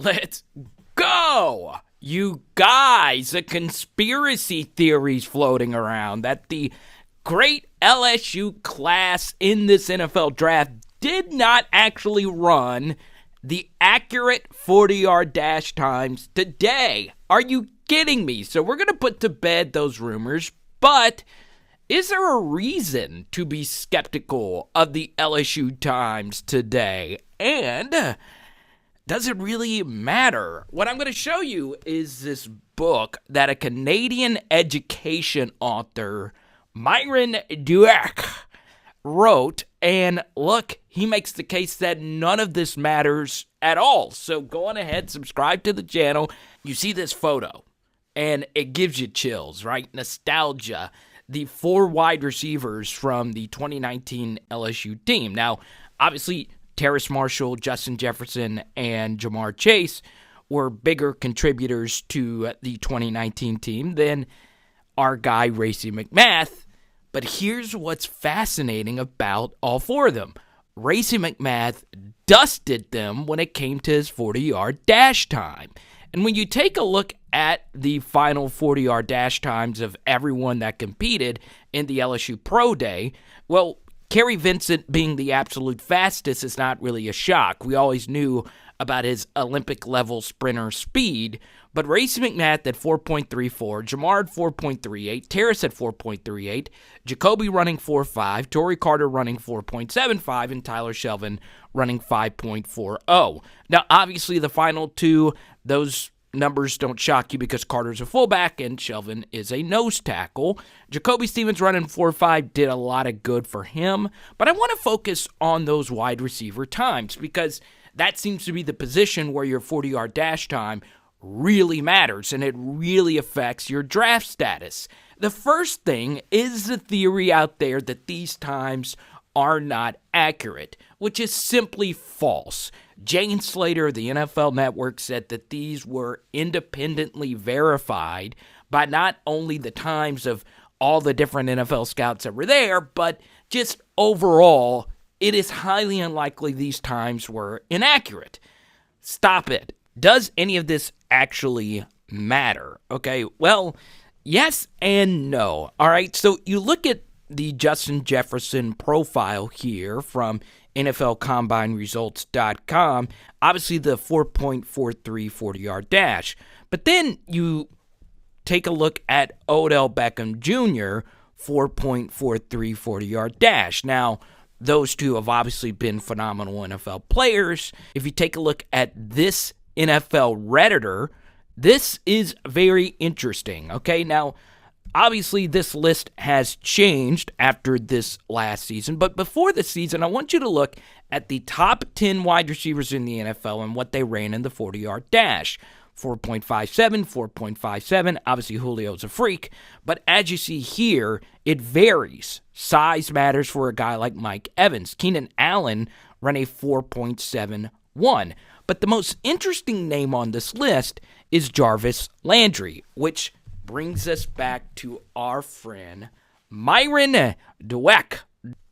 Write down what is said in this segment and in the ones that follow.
Let's go! You guys, a conspiracy theories floating around that the great LSU class in this NFL draft did not actually run the accurate 40-yard dash times today. Are you kidding me? So we're going to put to bed those rumors, but is there a reason to be skeptical of the LSU times today? And does it really matter? What I'm going to show you is this book that a Canadian education author, Marr wrote, and look, he makes the case that none of this matters at all. So go on ahead, subscribe to the channel. You see this photo, and it gives you chills, right? Nostalgia. The 4 wide receivers from the 2019 LSU team. Now, obviously, Terrace Marshall, Justin Jefferson, and Ja'Marr Chase were bigger contributors to the 2019 team than our guy, Racey McMath. But here's what's fascinating about all 4 of them. Racey McMath dusted them when it came to his 40-yard dash time. And when you take a look at the final 40-yard dash times of everyone that competed in the LSU Pro Day, well, Kary Vincent being the absolute fastest is not really a shock. We always knew about his Olympic-level sprinter speed, but Racey McMath at 4.34, Ja'Marr at 4.38, Terrace at 4.38, JaCoby running 4.5, Tory Carter running 4.75, and Tyler Shelvin running 5.40. Now, obviously, the final 2, those numbers don't shock you because Carter's a fullback and Shelvin is a nose tackle. JaCoby Stevens running 4.5 did a lot of good for him, but I want to focus on those wide receiver times because that seems to be the position where your 40-yard dash time really matters and it really affects your draft status. The first thing is the theory out there that these times are not accurate, which is simply false. Jane Slater of the NFL Network said that these were independently verified by not only the times of all the different NFL scouts that were there, but just overall, it is highly unlikely these times were inaccurate. Stop it. Does any of this actually matter? Okay, well, yes and no. All right, so you look at the Justin Jefferson profile here from NFLCombineResults.com, obviously the 4.43 40-yard dash. But then you take a look at Odell Beckham Jr., 4.43 40-yard dash. Now, those two have obviously been phenomenal NFL players. If you take a look at this NFL Redditor, this is very interesting. Okay, now, obviously, this list has changed after this last season, but before the season, I want you to look at the top 10 wide receivers in the NFL and what they ran in the 40-yard dash. 4.57, 4.57. Obviously, Julio's a freak, but as you see here, it varies. Size matters for a guy like Mike Evans. Keenan Allen ran a 4.71. But the most interesting name on this list is Jarvis Landry, which brings us back to our friend Myron Dweck.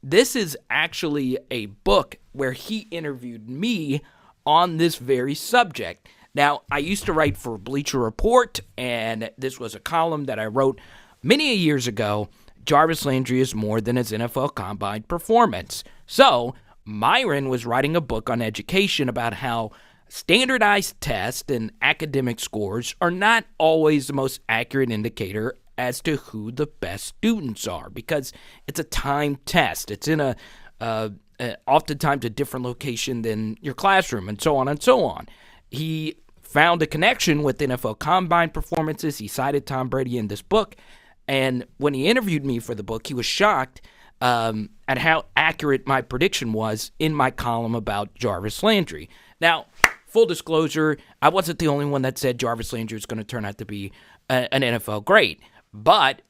This is actually a book where he interviewed me on this very subject. Now, I used to write for Bleacher Report, and this was a column that I wrote many years ago. Jarvis Landry is more than his NFL Combine performance. So, Myron was writing a book on education about how standardized tests and academic scores are not always the most accurate indicator as to who the best students are because it's a timed test. It's in oftentimes a different location than your classroom and so on and so on. He found a connection with NFL Combine performances. He cited Tom Brady in this book, and when he interviewed me for the book, he was shocked at how accurate my prediction was in my column about Jarvis Landry. Now, full disclosure, I wasn't the only one that said Jarvis Landry was going to turn out to be an NFL great. But,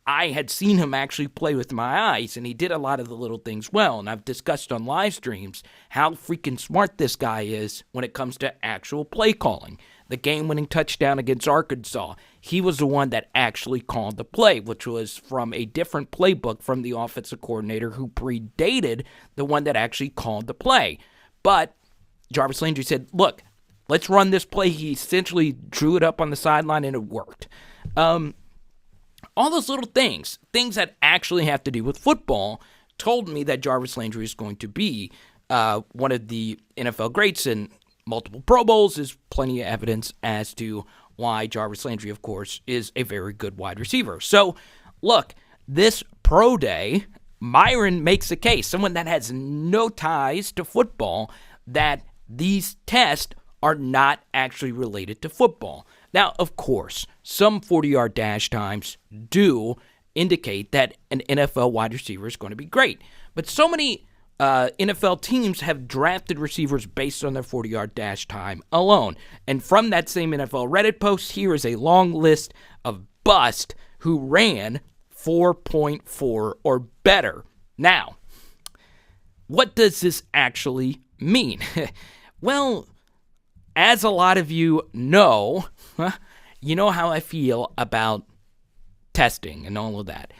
I had seen him actually play with my eyes, and he did a lot of the little things well. And I've discussed on live streams how freaking smart this guy is when it comes to actual play calling. The game-winning touchdown against Arkansas, he was the one that actually called the play, which was from a different playbook from the offensive coordinator who predated the one that actually called the play. But Jarvis Landry said, look, let's run this play. He essentially drew it up on the sideline, and it worked. All those little things that actually have to do with football, told me that Jarvis Landry is going to be one of the NFL greats and multiple Pro Bowls. Is plenty of evidence as to why Jarvis Landry, of course, is a very good wide receiver. So, look, this pro day, Myron makes a case, someone that has no ties to football, that these tests are not actually related to football. Now, of course, some 40-yard dash times do indicate that an NFL wide receiver is going to be great. But so many NFL teams have drafted receivers based on their 40-yard dash time alone. And from that same NFL Reddit post, here is a long list of busts who ran 4.4 or better. Now, what does this actually mean? Well, as a lot of you know how I feel about testing and all of that.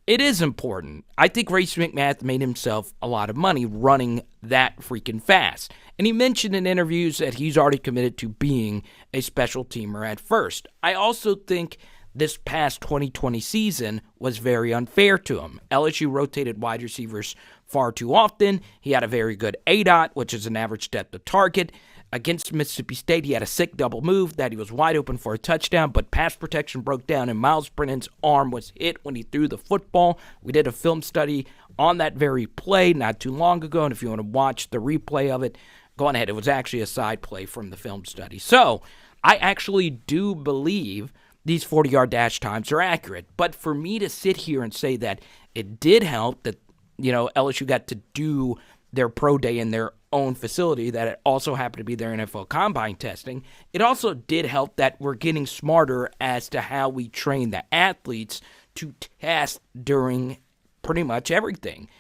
It is important. I think Racey McMath made himself a lot of money running that freaking fast. And he mentioned in interviews that he's already committed to being a special teamer at first. I also think this past 2020 season was very unfair to him. LSU rotated wide receivers far too often. He had a very good ADOT, which is an average depth of target. Against Mississippi State, he had a sick double move that he was wide open for a touchdown, but pass protection broke down and Miles Brennan's arm was hit when he threw the football. We did a film study on that very play not too long ago, and if you want to watch the replay of it, go on ahead. It was actually a side play from the film study. So, I actually do believe these 40-yard dash times are accurate, but for me to sit here and say that it did help that, LSU got to do their pro day in their own facility, that it also happened to be their NFL Combine testing. It also did help that we're getting smarter as to how we train the athletes to test during pretty much everything.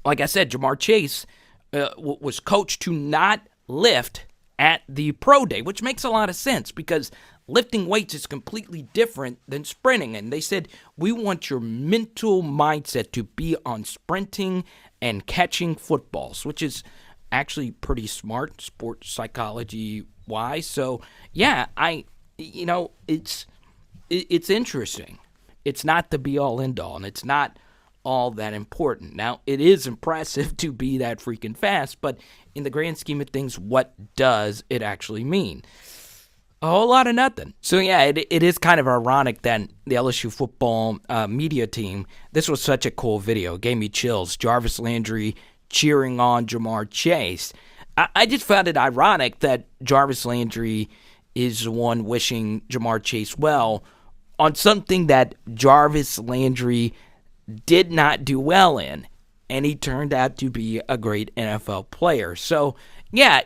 Like I said, Ja'Marr Chase was coached to not lift at the pro day, which makes a lot of sense because lifting weights is completely different than sprinting. And they said, we want your mental mindset to be on sprinting and catching footballs, which is actually pretty smart sports psychology wise. So yeah, it's interesting. It's not the be all end all, and it's not all that important. Now, it is impressive to be that freaking fast, but in the grand scheme of things, what does it actually mean? A whole lot of nothing. So yeah, it is kind of ironic that the LSU football media team, this was such a cool video. It gave me chills. Jarvis Landry cheering on Ja'Marr Chase. I just found it ironic that Jarvis Landry is the one wishing Ja'Marr Chase well on something that Jarvis Landry did not do well in, and he turned out to be a great NFL player. So yeah,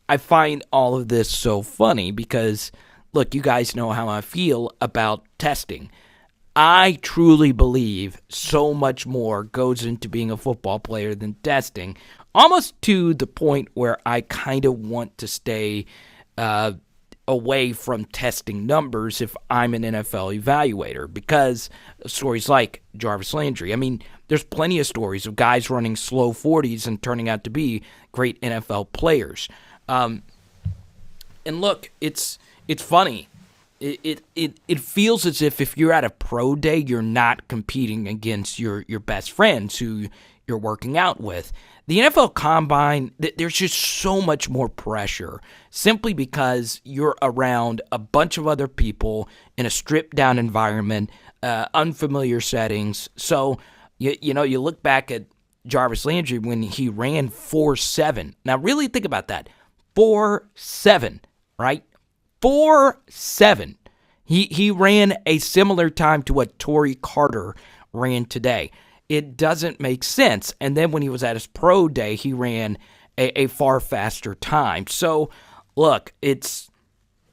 I find all of this so funny because, look, you guys know how I feel about testing. I truly believe so much more goes into being a football player than testing, almost to the point where I kind of want to stay away from testing numbers if I'm an NFL evaluator, because stories like Jarvis Landry, I mean, there's plenty of stories of guys running slow 40s and turning out to be great NFL players. And look, it's funny. It feels as if you're at a pro day, you're not competing against your best friends who you're working out with. The NFL Combine, there's just so much more pressure simply because you're around a bunch of other people in a stripped-down environment, unfamiliar settings. So, you look back at Jarvis Landry when he ran 4.7. Now, really think about that. 4.7, right? 4.7. He ran a similar time to what Tory Carter ran today. It doesn't make sense. And then when he was at his pro day, he ran a far faster time. So, look, it's,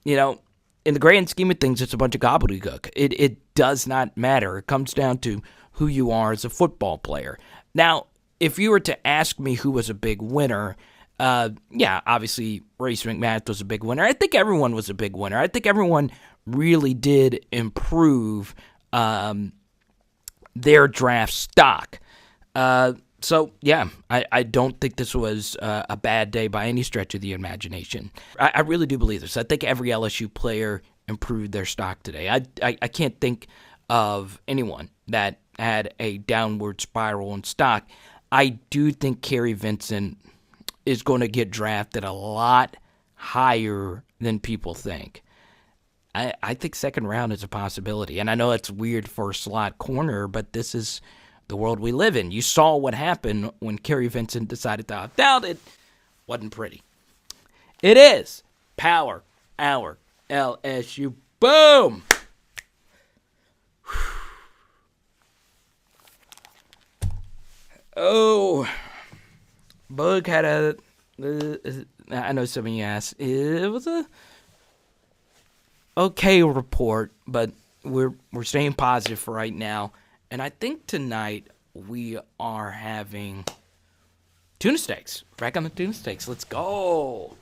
in the grand scheme of things, it's a bunch of gobbledygook. It does not matter. It comes down to who you are as a football player. Now, if you were to ask me who was a big winner, obviously Racey McMath was a big winner. I think everyone was a big winner. I think everyone really did improve their draft stock. So, yeah, I don't think this was a bad day by any stretch of the imagination. I really do believe this. I think every LSU player improved their stock today. I can't think of anyone that had a downward spiral in stock. I do think Kary Vincent is going to get drafted a lot higher than people think. I think second round is a possibility. And I know it's weird for a slot corner, but this is the world we live in. You saw what happened when Kary Vincent decided to opt out. It wasn't pretty. It is Power Hour LSU. Boom! Oh, Bug had a. I know some of you asked. It was a okay report, but we're staying positive for right now. And I think tonight we are having tuna steaks. Back on the tuna steaks. Let's go.